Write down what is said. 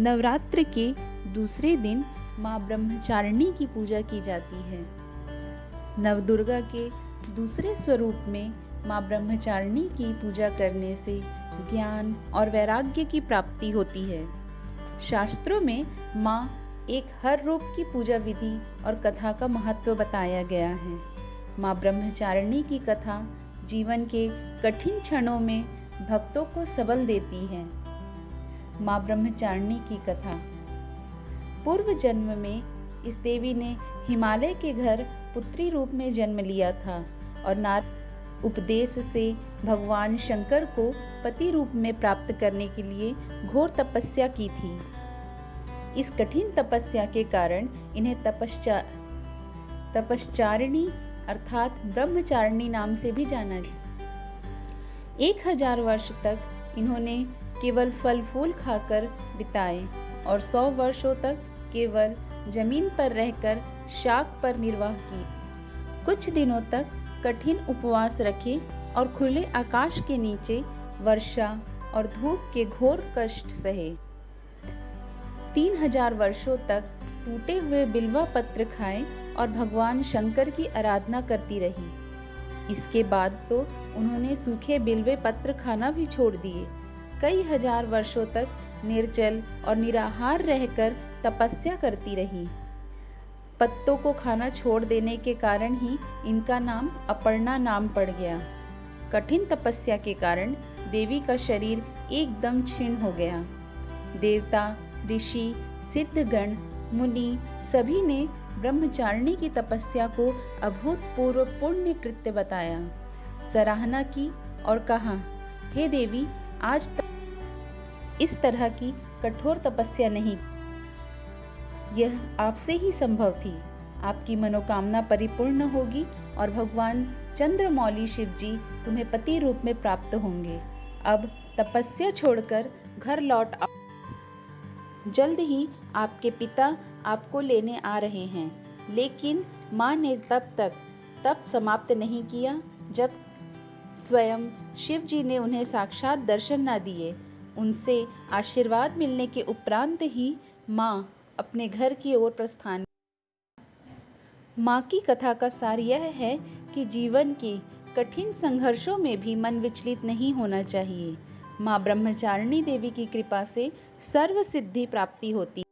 नवरात्र के दूसरे दिन माँ ब्रह्मचारिणी की पूजा की जाती है। नवदुर्गा के दूसरे स्वरूप में माँ ब्रह्मचारिणी की पूजा करने से ज्ञान और वैराग्य की प्राप्ति होती है। शास्त्रों में माँ एक हर रूप की पूजा विधि और कथा का महत्व बताया गया है। माँ ब्रह्मचारिणी की कथा जीवन के कठिन क्षणों में भक्तों को सबल देती है। माँ ब्रह्मचारिणी की कथा। पूर्व जन्म में इस देवी ने हिमालय के घर पुत्री रूप में जन्म लिया था और नारद उपदेश से भगवान शंकर को पति रूप में प्राप्त करने के लिए घोर तपस्या की थी। इस कठिन तपस्या के कारण इन्हें तपश्चारिणी अर्थात ब्रह्मचारिणी नाम से भी जाना गया। 1000 वर्ष तक इन्होंने केवल फल फूल खाकर बिताए और 100 वर्षों तक केवल जमीन पर रहकर शाक पर निर्वाह की। कुछ दिनों तक कठिन उपवास रखे और खुले आकाश के नीचे वर्षा और धूप के घोर कष्ट सहे। 3000 वर्षों तक टूटे हुए बिल्वा पत्र खाए और भगवान शंकर की आराधना करती रही। इसके बाद तो उन्होंने सूखे बिल्वे पत्र खाना भी छोड़ दिए। कई हजार वर्षों तक निर्जल और निराहार रहकर तपस्या करती रही। पत्तों को खाना छोड़ देने के कारण ही इनका नाम अपर्णा नाम पड़ गया। कठिन तपस्या के कारण देवी का शरीर एकदम क्षीण हो गया। देवता, ऋषि, सिद्धगण, मुनि सभी ने ब्रह्मचारिणी की तपस्या को अभूतपूर्व पुण्य कृत्य बताया, सराहना की और कहा, हे देवी, आज तक इस तरह की कठोर तपस्या नहीं, यह आपसे ही संभव थी। आपकी मनोकामना परिपूर्ण होगी और भगवान चंद्रमौली शिव जी तुम्हें पति रूप में प्राप्त होंगे। अब तपस्या छोड़कर घर लौट आओ। जल्द ही आपके पिता आपको लेने आ रहे हैं। लेकिन माँ ने तब समाप्त नहीं किया जब स्वयं शिव जी ने उन्हें साक्षात दर्शन न दिए। उनसे आशीर्वाद मिलने के उपरांत ही माँ अपने घर की ओर प्रस्थान। माँ की कथा का सार यह है कि जीवन के कठिन संघर्षों में भी मन विचलित नहीं होना चाहिए। माँ ब्रह्मचारिणी देवी की कृपा से सर्व सिद्धि प्राप्ति होती।